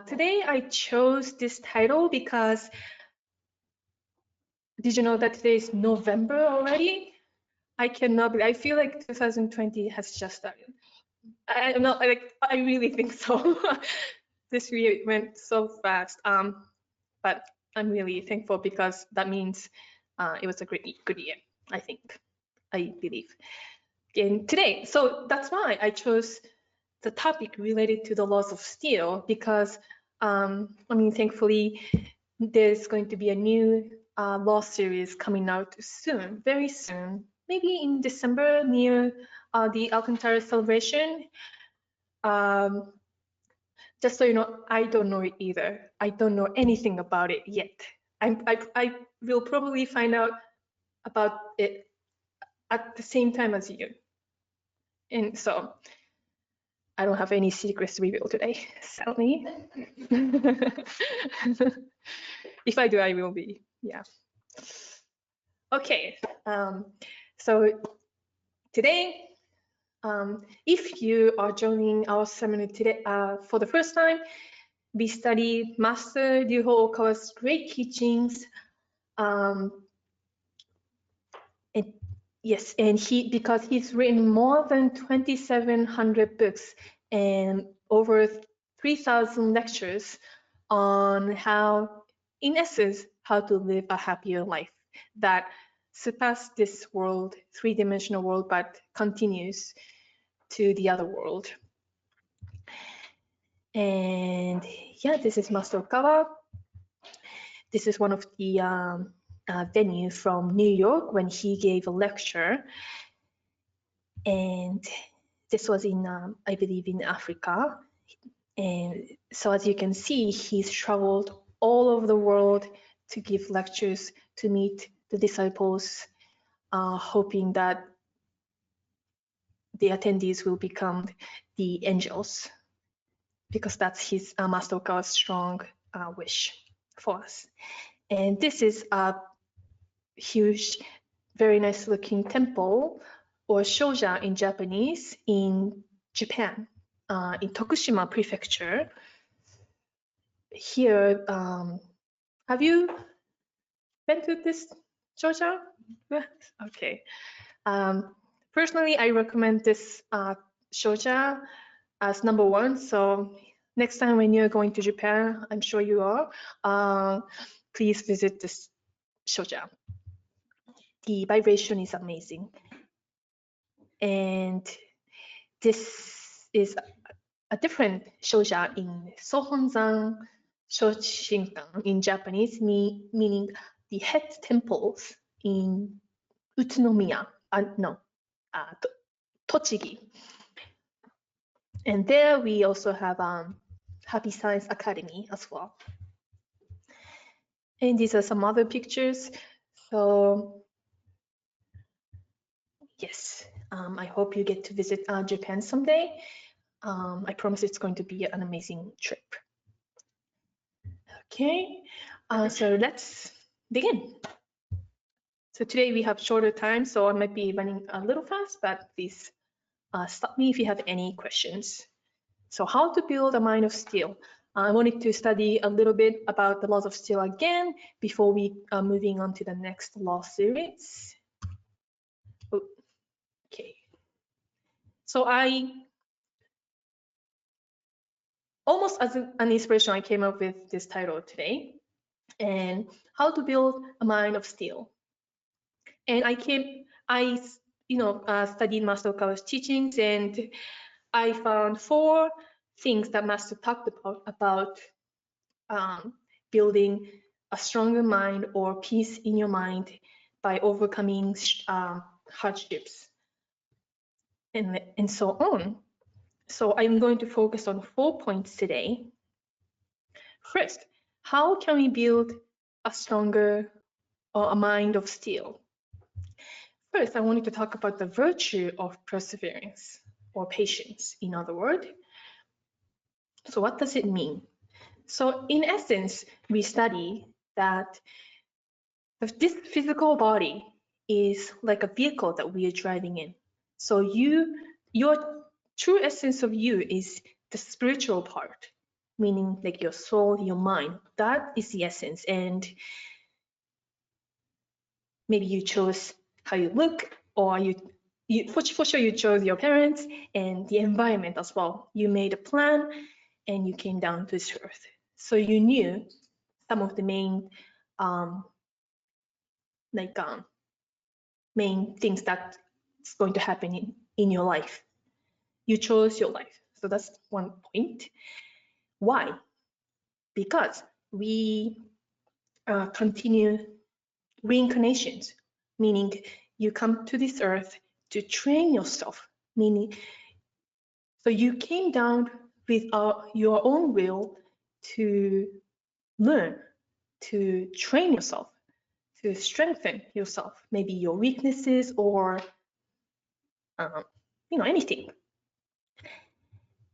Today I chose this title because did you know that today is November already? I cannot believe, I feel like 2020 has just started. I'm not like, I really think so. This year went so fast. But I'm really thankful because that means it was a good year, I think, I believe. And today, so that's why I chose the topic related to the laws of steel because, thankfully, there's going to be a new law series coming out soon, very soon, maybe in December near the Alcantara celebration. Just so you know, I don't know it either. I don't know anything about it yet. I will probably find out about it at the same time as you. And so I don't have any secrets to reveal today, sadly. If I do, I will be, yeah. Okay, so today, if you are joining our seminar today for the first time, we study Master Ryuho Okawa's great teachings. And because he's written more than 2,700 books and over 3,000 lectures on how, in essence, how to live a happier life that surpasses this world, three-dimensional world, but continues to the other world. And yeah, this is Master Okawa. This is one of the venue from New York when he gave a lecture. And this was in, I believe, in Africa. And so as you can see, he's traveled all over the world to give lectures, to meet the disciples, hoping that the attendees will become the angels, because that's his Master Okawa's strong wish for us. And this is a huge, very nice looking temple, or shoja in Japanese, in Japan, in Tokushima Prefecture. Here, have you been to this shoja? Okay. Personally, I recommend this shoja as number one. So next time when you're going to Japan, I'm sure you are, please visit this shoja. The vibration is amazing. And this is a different shoja in Sohonzan Shoshinkan in Japanese, meaning the head temples in Utsunomiya, Tochigi. And there we also have Happy Science Academy as well. And these are some other pictures. So yes, I hope you get to visit Japan someday. I promise it's going to be an amazing trip. Okay, so let's begin. So today we have shorter time, so I might be running a little fast, but please stop me if you have any questions. So how to build a mind of steel? I wanted to study a little bit about the laws of steel again before we are moving on to the next law series. Okay. So almost as an inspiration, I came up with this title today, and how to build a mind of steel. And I studied Master Okawa's teachings, and I found 4 things that Master talked about building a stronger mind or peace in your mind by overcoming hardships and so on. So I'm going to focus on 4 points today. First, how can we build a stronger or a mind of steel? First, I wanted to talk about the virtue of perseverance or patience, in other words. So what does it mean? So in essence, we study that this physical body is like a vehicle that we are driving in. So your true essence of you is the spiritual part. meaning like your soul, your mind. That is the essence. And maybe you chose how you look, or for sure you chose your parents and the environment as well. You made a plan and you came down to this earth. So you knew some of the main main things that's going to happen in your life. You chose your life. So that's one point. Why? Because we continue reincarnations, meaning you come to this earth to train yourself, meaning so you came down with your own will to learn, to train yourself, to strengthen yourself, maybe your weaknesses or anything.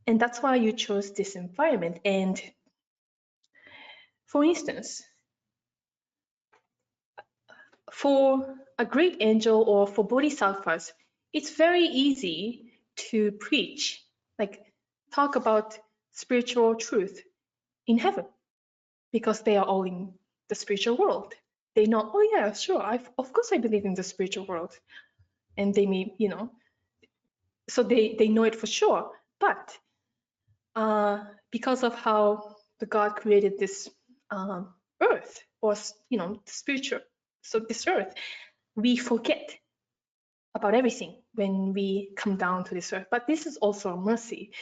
And that's why you chose this environment. And for instance, for a great angel or for bodhisattvas, it's very easy to preach, like talk about spiritual truth in heaven, because they are all in the spiritual world. They know, oh yeah, sure, of course I believe in the spiritual world. And they may, so they know it for sure. But because of how the God created this earth, or the spiritual, so this earth, we forget about everything when we come down to this earth. But this is also a mercy,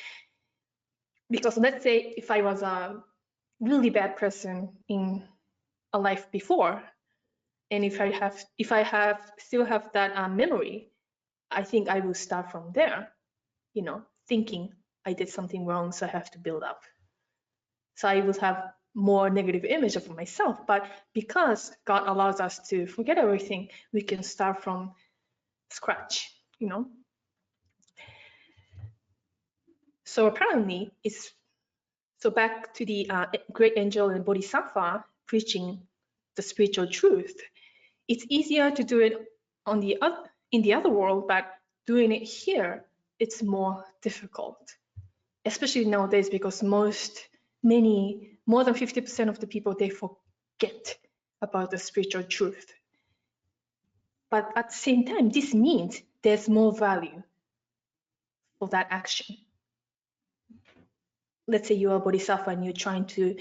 because let's say if I was a really bad person in a life before, and if I still have that memory, I think I will start from there, thinking I did something wrong, so I have to build up. So I will have more negative image of myself. But because God allows us to forget everything, we can start from scratch, So apparently, so back to the great angel and bodhisattva preaching the spiritual truth. It's easier to do it in the other world, but doing it here, it's more difficult, especially nowadays, because more than 50% of the people, they forget about the spiritual truth. But at the same time, this means there's more value for that action. Let's say you are a bodhisattva and you're trying to,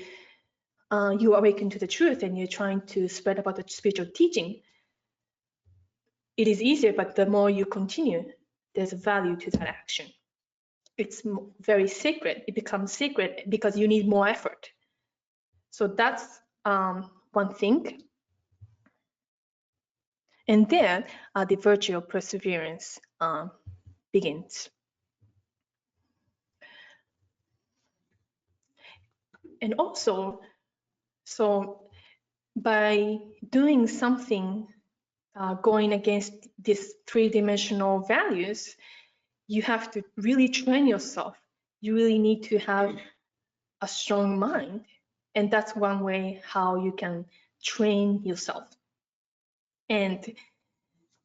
you awaken to the truth and you're trying to spread about the spiritual teaching. It is easier, but the more you continue, there's a value to that action. It's very sacred. It becomes sacred because you need more effort. So that's one thing. And then the virtue of perseverance begins. And also, so by doing something going against these three-dimensional values, you have to really train yourself. You really need to have a strong mind. And that's one way how you can train yourself. And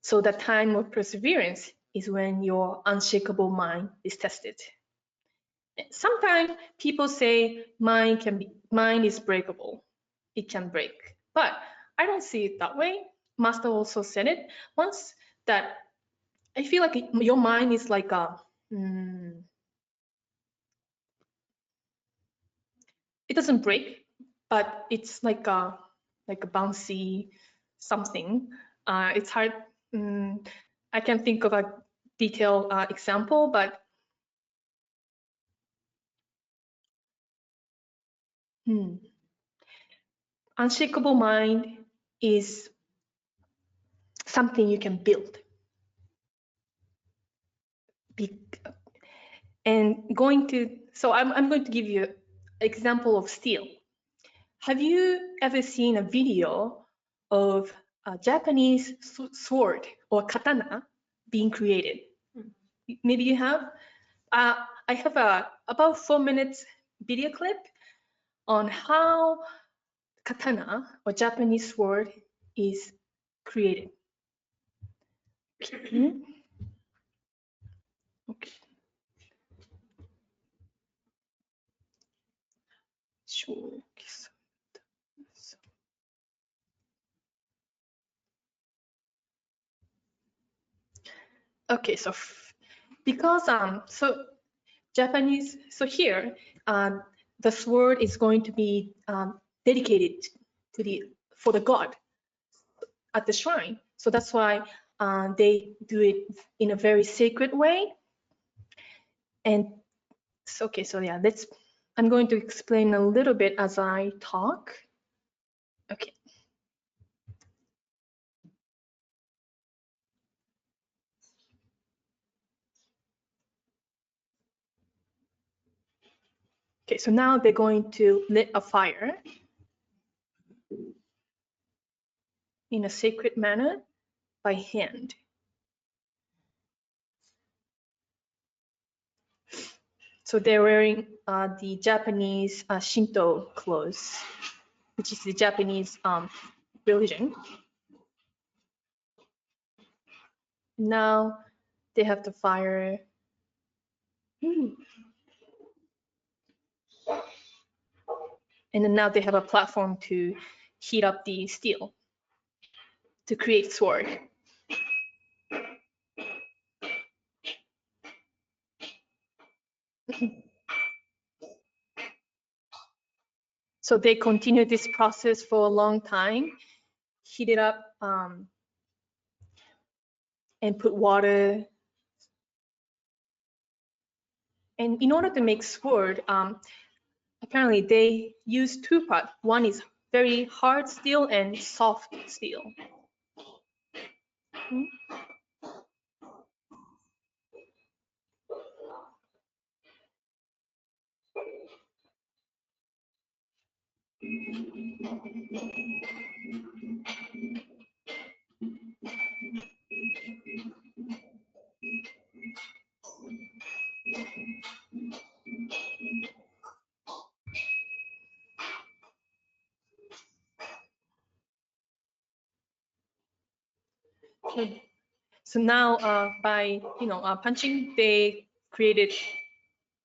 so the time of perseverance is when your unshakable mind is tested. Sometimes people say mind is breakable. It can break. But I don't see it that way. Master also said it once, that I feel like your mind is like a it doesn't break, but it's like a bouncy something. It's hard. I can't think of a detailed example, but unshakable mind is something you can build. And so I'm going to give you an example of steel. Have you ever seen a video of a Japanese sword or katana being created? Maybe you have. I have about 4 minutes video clip on how katana or Japanese sword is created. Okay. Okay, so because so Japanese, so here the sword is going to be dedicated to for the god at the shrine. So that's why they do it in a very sacred way. And so, okay, so yeah, I'm going to explain a little bit as I talk. Okay. Okay, so now they're going to lit a fire in a sacred manner by hand. So they're wearing the Japanese Shinto clothes, which is the Japanese religion. Now they have the fire. And then now they have a platform to heat up the steel to create sword. So they continue this process for a long time, heat it up and put water. And in order to make sword, apparently they use two parts. One is very hard steel and soft steel. So now by punching, they created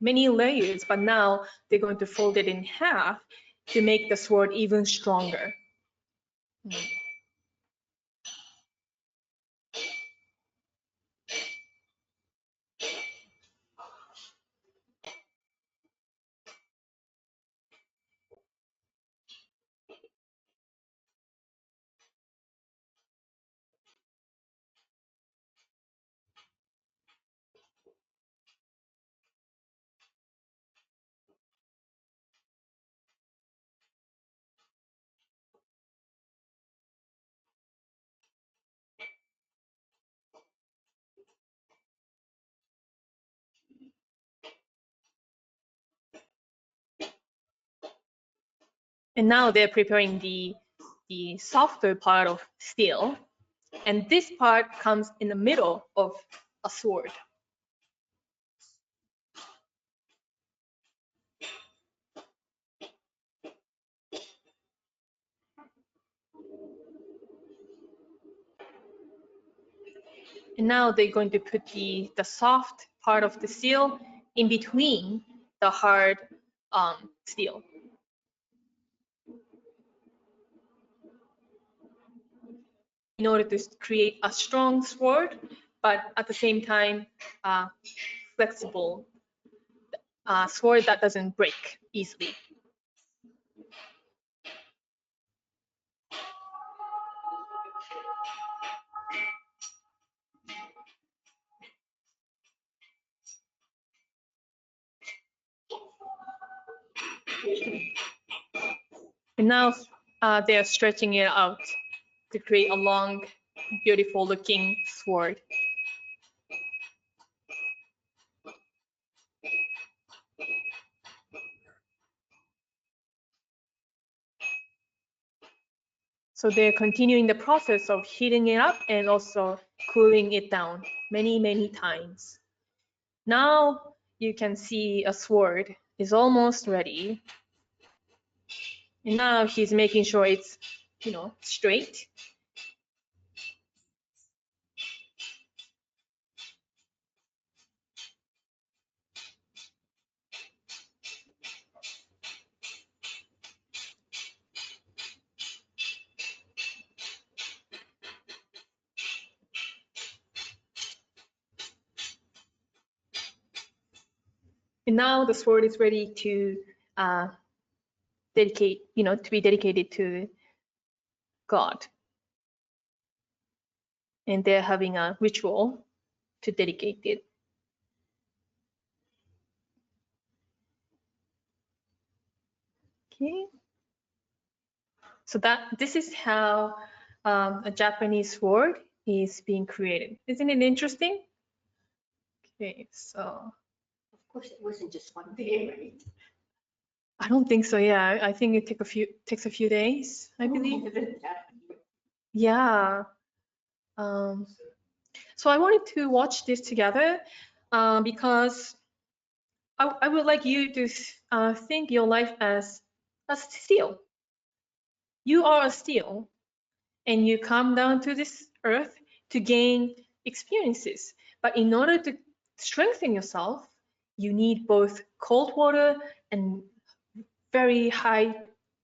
many layers, but now they're going to fold it in half to make the sword even stronger. And now they're preparing the softer part of steel. And this part comes in the middle of a sword. And now they're going to put the soft part of the steel in between the hard steel. In order to create a strong sword, but at the same time, flexible sword that doesn't break easily. And now they are stretching it out to create a long, beautiful looking sword. So they're continuing the process of heating it up and also cooling it down many, many times. Now you can see a sword is almost ready. And now he's making sure it's, straight. And now the sword is ready to dedicate, to be dedicated to God. And they're having a ritual to dedicate it. Okay. So this is how a Japanese sword is being created. Isn't it interesting? Okay, so. Of course, it wasn't just one day, right? I don't think so. Yeah, I think it takes a few days, I believe. Yeah. So I wanted to watch this together because I would like you to think your life as a steel. You are a steel, and you come down to this earth to gain experiences. But in order to strengthen yourself, you need both cold water and very high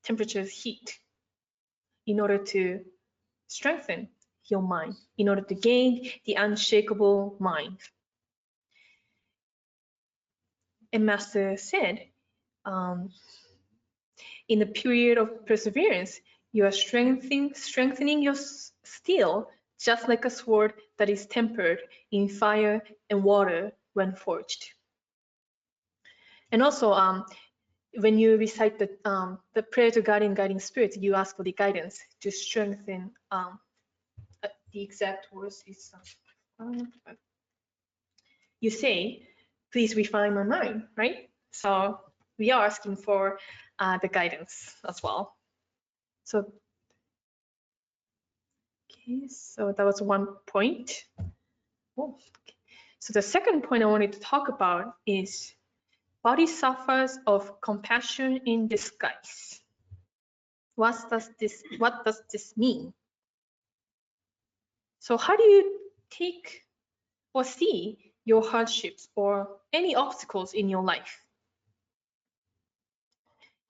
temperatures heat in order to strengthen your mind, in order to gain the unshakable mind. And Master said, in the period of perseverance, you are strengthening your steel just like a sword that is tempered in fire and water when forged. And also, when you recite the prayer to guiding spirit, you ask for the guidance to strengthen. The exact words is. You say, please refine my mind, right? So we are asking for the guidance as well. So, okay, so that was one point. Oh, okay. So the second point I wanted to talk about is bodhisattvas of compassion in disguise. What does this mean? So how do you take or see your hardships or any obstacles in your life?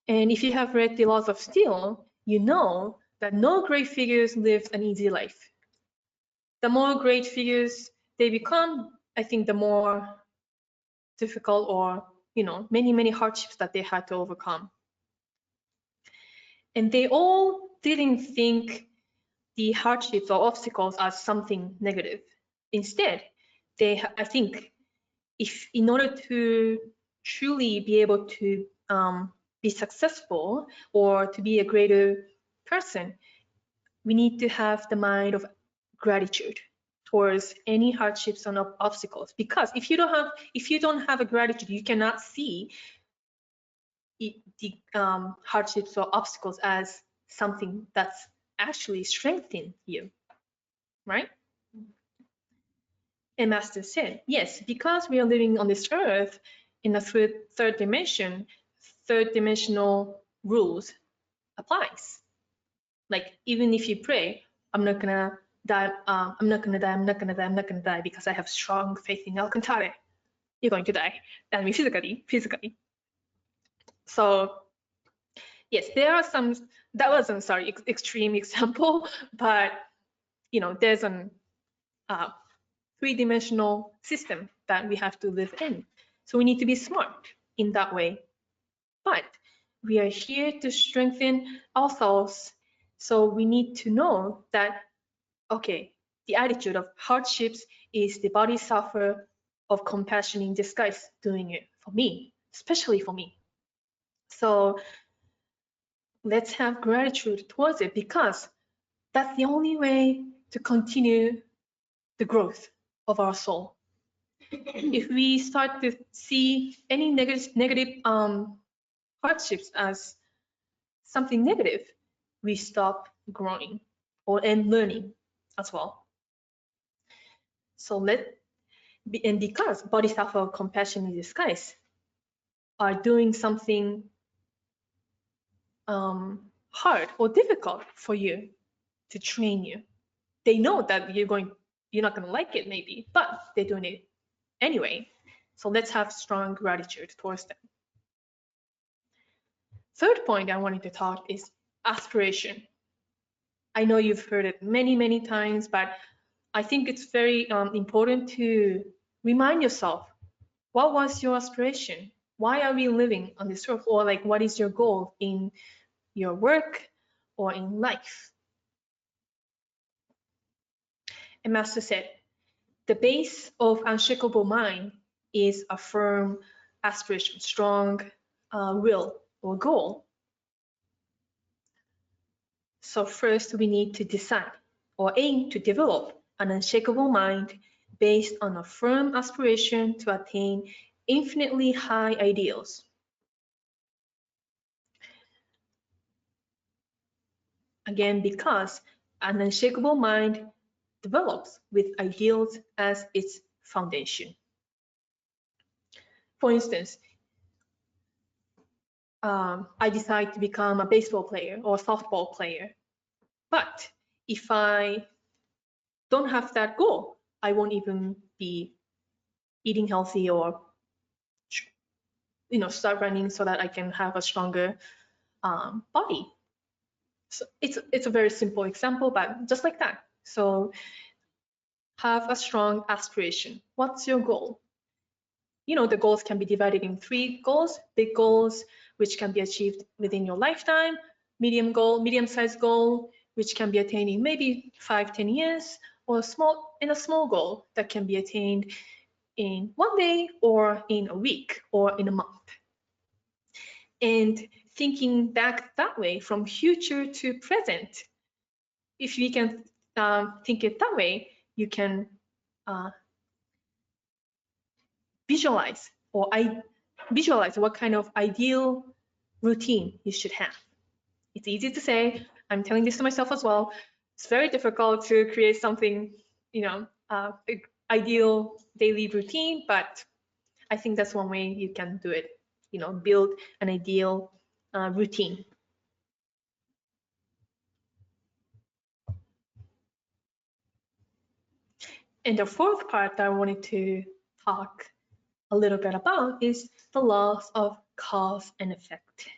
And if you have read The Laws of Steel, you know that no great figures lived an easy life. The more great figures they become, I think the more difficult or, many hardships that they had to overcome. And they all didn't think the hardships or obstacles as something negative. Instead, I think, if in order to truly be able to be successful or to be a greater person, we need to have the mind of gratitude towards any hardships and obstacles. Because if you don't have a gratitude, you cannot see the hardships or obstacles as something that's actually strengthening you, right? And Master said, yes, because we are living on this earth in a third dimension, third dimensional rules applies. Like, even if you pray, I'm not gonna die, I'm not gonna die because I have strong faith in Alcantara. You're going to die. I mean, physically. So yes, there are some, that was an extreme example, but there's an three-dimensional system that we have to live in. So we need to be smart in that way. But we are here to strengthen ourselves. So we need to know that, okay, the attitude of hardships is the bodhisattva of compassion in disguise doing it for me, especially for me. So let's have gratitude towards it, because that's the only way to continue the growth of our soul. If we start to see any negative hardships as something negative, we stop growing and learning as well. So and because bodhisattva of compassion in disguise are doing something hard or difficult for you to train you, they know that you're not going to like it maybe, but they're doing it anyway. So let's have strong gratitude towards them. Third point I wanted to talk is aspiration. I know you've heard it many times, but I think it's very important to remind yourself, what was your aspiration? Why are we living on this earth? Or like, what is your goal in your work or in life? And Master said, the base of unshakable mind is a firm aspiration, strong will or goal. So first we need to decide or aim to develop an unshakable mind based on a firm aspiration to attain infinitely high ideals. Again, because an unshakable mind develops with ideals as its foundation. For instance, I decide to become a baseball player or a softball player. But if I don't have that goal, I won't even be eating healthy or start running so that I can have a stronger body. So it's a very simple example, but just like that. So have a strong aspiration. What's your goal? The goals can be divided in 3 goals: big goals, which can be achieved within your lifetime; medium-sized goal, which can be attained in maybe 5-10 years, or a small goal that can be attained in 1 day or in a week or in a month. And thinking back that way from future to present, if we can think it that way, you can visualize what kind of ideal routine you should have. It's easy to say. I'm telling this to myself as well. It's very difficult to create something, ideal daily routine, but I think that's one way you can do it. Build an ideal routine. And the fourth part that I wanted to talk a little bit about is the laws of cause and effect.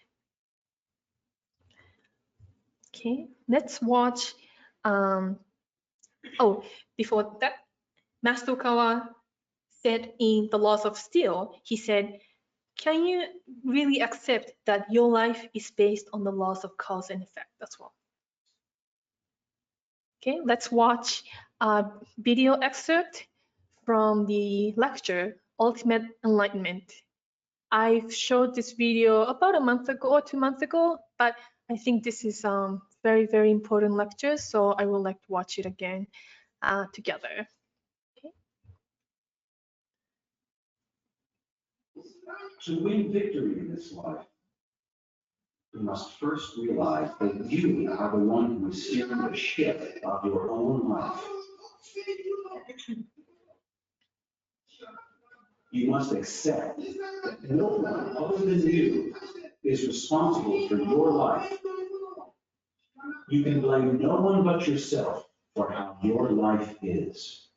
Okay, let's watch. Before that, Master Okawa said in The Laws of Steel, he said, can you really accept that your life is based on the laws of cause and effect as well? Okay, let's watch a video excerpt from the lecture, Ultimate Enlightenment. I showed this video about a month ago or 2 months ago, but I think this is very, very important lecture, so I would like to watch it again together. Okay. To win victory in this life, you must first realize that you are the one who is steering the ship of your own life. You must accept that no one other than you is responsible for your life. You can blame no one but yourself for how your life is.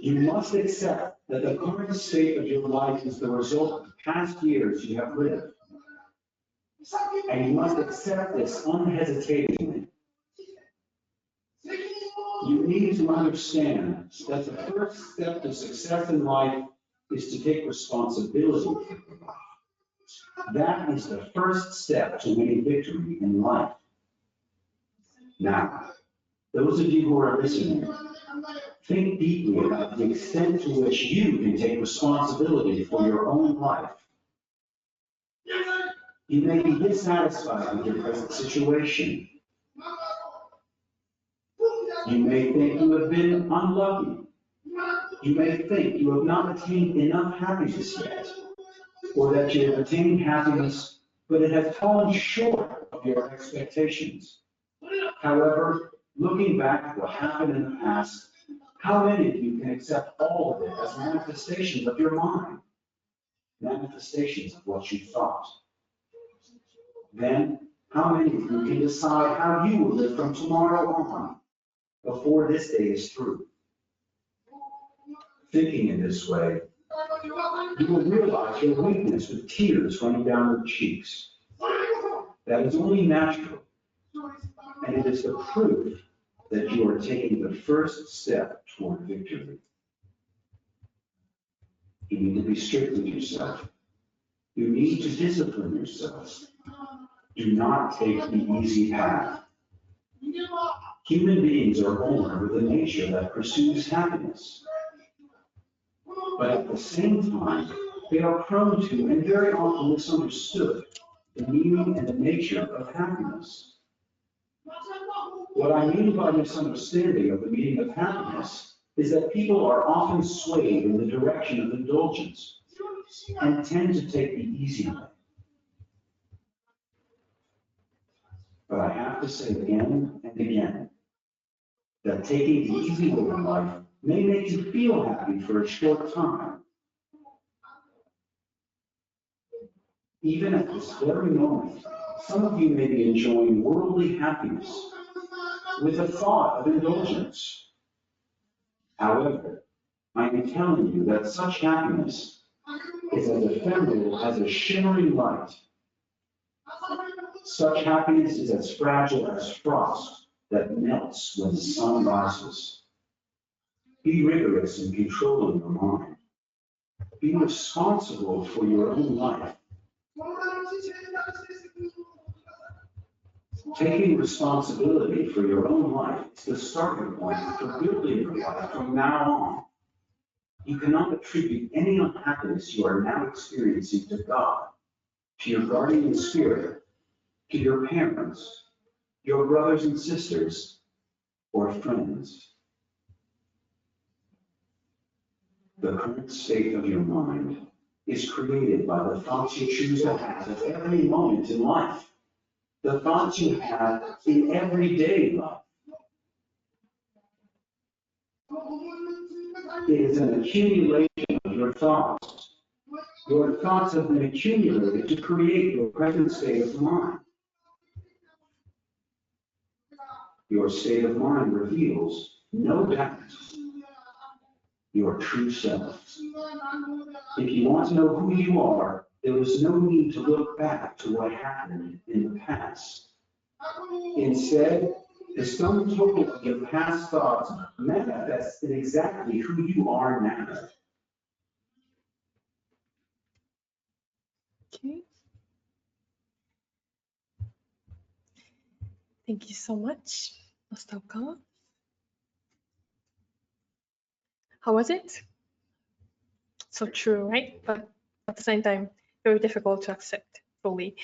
You must accept that the current state of your life is the result of the past years you have lived. And you must accept this unhesitatingly. You need to understand that the first step to success in life is to take responsibility. That is the first step to winning victory in life. Now, those of you who are listening, think deeply about the extent to which you can take responsibility for your own life. You may be dissatisfied with your present situation. You may think you have been unlucky. You may think you have not attained enough happiness yet, or that you have attained happiness, but it has fallen short of your expectations. However, looking back at what happened in the past, how many of you can accept all of it as manifestations of your mind? Manifestations of what you thought. Then, how many of you can decide how you will live from tomorrow on, before this day is through? Thinking in this way, you will realize your weakness with tears running down your cheeks. That is only natural, and it is the proof that you are taking the first step toward victory. You need to be strict with yourself. You need to discipline yourself. Do not take the easy path. Human beings are born with a nature that pursues happiness. But at the same time, they are prone to and very often misunderstood the meaning and the nature of happiness. What I mean by misunderstanding of the meaning of happiness is that people are often swayed in the direction of indulgence and tend to take the easy way. But I have to say again and again that taking the easy way in life may make you feel happy for a short time. Even at this very moment, some of you may be enjoying worldly happiness with a thought of indulgence. However, I am telling you that such happiness is as ephemeral as a shimmering light. Such happiness is as fragile as frost that melts when the sun rises. Be rigorous in controlling your mind. Be responsible for your own life. Taking responsibility for your own life is the starting point for building your life from now on. You cannot attribute any unhappiness you are now experiencing to God, to your guardian spirit, to your parents, your brothers and sisters, or friends. The current state of your mind is created by the thoughts you choose to have at every moment in life, the thoughts you have in everyday life. It is an accumulation of your thoughts. Your thoughts have been accumulated to create your present state of mind. Your state of mind reveals, no doubt, your true self. If you want to know who you are, there is no need to look back to what happened in the past. Instead, the sum total of your past thoughts manifests in exactly who you are now. Okay. Thank you so much, Ostapka. How was it? So true, right? But at the same time, very difficult to accept fully.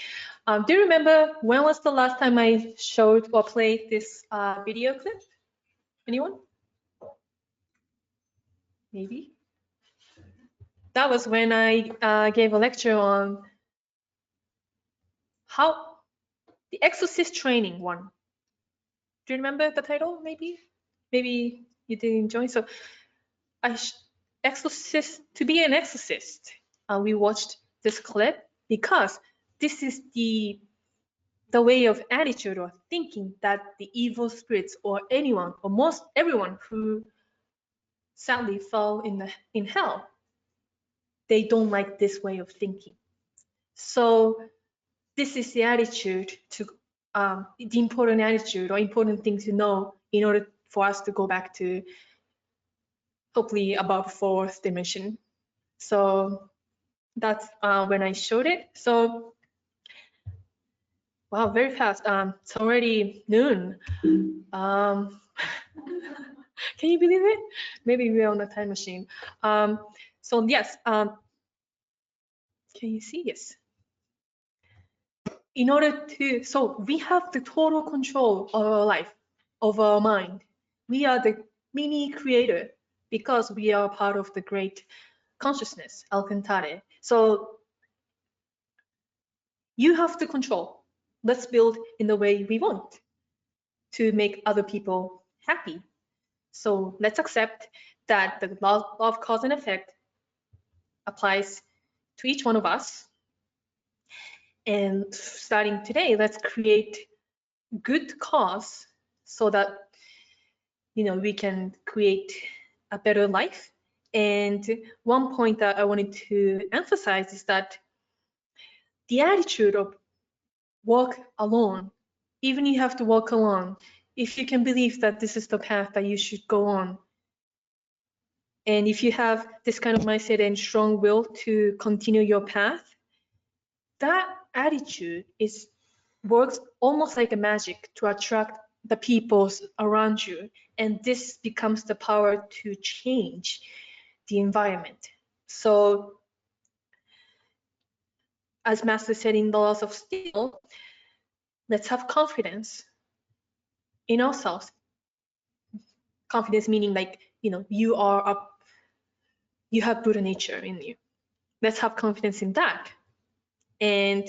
Do you remember when was the last time I showed or played this video clip? Anyone? Maybe? That was when I gave a lecture on how the exorcist training one. Do you remember the title? Maybe you didn't join. So exorcist, to be an exorcist, we watched this clip because this is the way of attitude or thinking that the evil spirits or anyone or most everyone who sadly fell in hell, they don't like this way of thinking. So this is the attitude to the important attitude or important thing to know in order for us to go back to hopefully above fourth dimension. So that's when I showed it. So wow, very fast. It's already noon. Can you believe it? Maybe we're on a time machine. So yes, can you see? Yes. In order to, so we have the total control of our life, of our mind. We are the mini creator because we are part of the great consciousness, Alcantara. So you have the control. Let's build in the way we want to make other people happy. So let's accept that the law of cause and effect applies to each one of us. And starting today, let's create good cause so that we can create a better life. And one point that I wanted to emphasize is that the attitude of walk alone, even you have to walk alone, if you can believe that this is the path that you should go on, And if you have this kind of mindset and strong will to continue your path, that attitude works almost like a magic to attract the people around you. And this becomes the power to change the environment. So as Master said in the Laws of Steel, let's have confidence in ourselves. Confidence meaning like, you have Buddha nature in you. Let's have confidence in that. And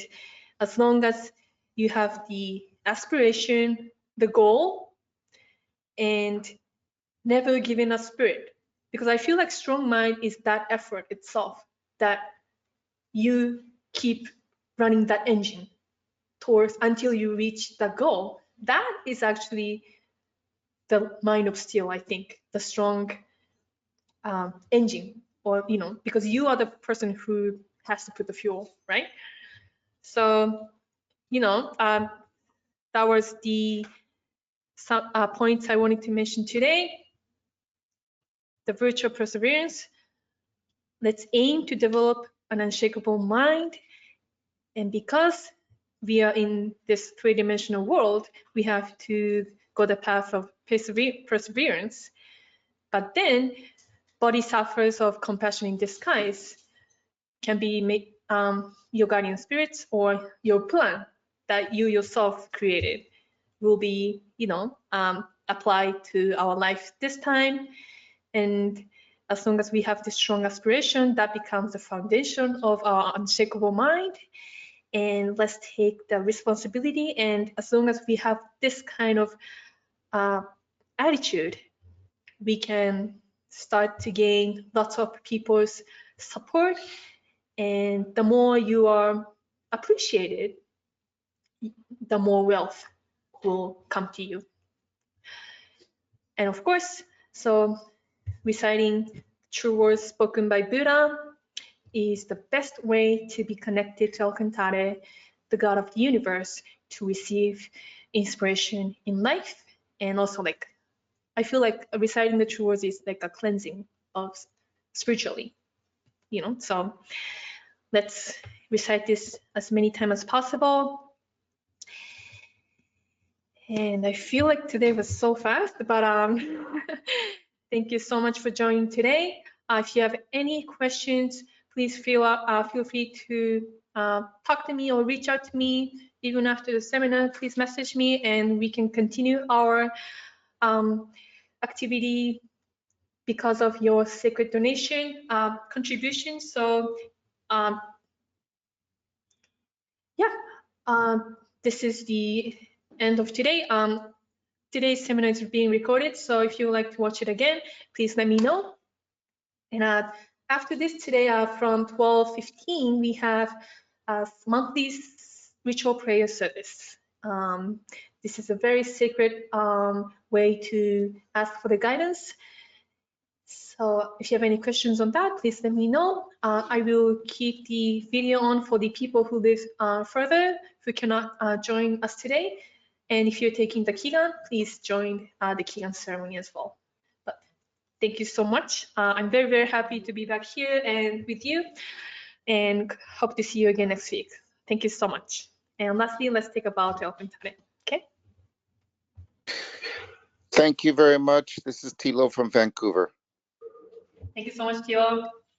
as long as you have the aspiration, the goal, and never giving up spirit, because I feel like strong mind is that effort itself, that you keep running that engine towards until you reach the goal. That is actually the mind of steel, I think, the strong engine, or because you are the person who has to put the fuel, right? So that was the some points I wanted to mention today. The virtue of perseverance. Let's aim to develop an unshakable mind. And because we are in this three-dimensional world, we have to go the path of perseverance. But then bodhisattvas of compassion in disguise can be your guardian spirits, or your plan that you yourself created will be, applied to our life this time. And as long as we have this strong aspiration, that becomes the foundation of our unshakable mind. And let's take the responsibility. And as long as we have this kind of attitude, we can start to gain lots of people's support. And the more you are appreciated, the more wealth will come to you. And of course, so reciting true words spoken by Buddha is the best way to be connected to Alcantara, the God of the universe, to receive inspiration in life. And also, like, I feel like reciting the true words is like a cleansing of spiritually, so let's recite this as many times as possible. And I feel like today was so fast, but thank you so much for joining today. If you have any questions, please feel free to talk to me or reach out to me. Even after the seminar, please message me and we can continue our activity because of your sacred donation contribution. So this is the end of today. Today's seminar is being recorded, so if you would like to watch it again, please let me know. And after this today, from 12:15, we have a monthly ritual prayer service. This is a very sacred way to ask for the guidance. So if you have any questions on that, please let me know. I will keep the video on for the people who live further, who cannot join us today. And if you're taking the Kigan, please join the Kigan ceremony as well. But thank you so much. I'm very, very happy to be back here and with you, and hope to see you again next week. Thank you so much. And lastly, let's take a bow to Alcantara. Okay? Thank you very much. This is Tilo from Vancouver. Thank you so much, Tilo.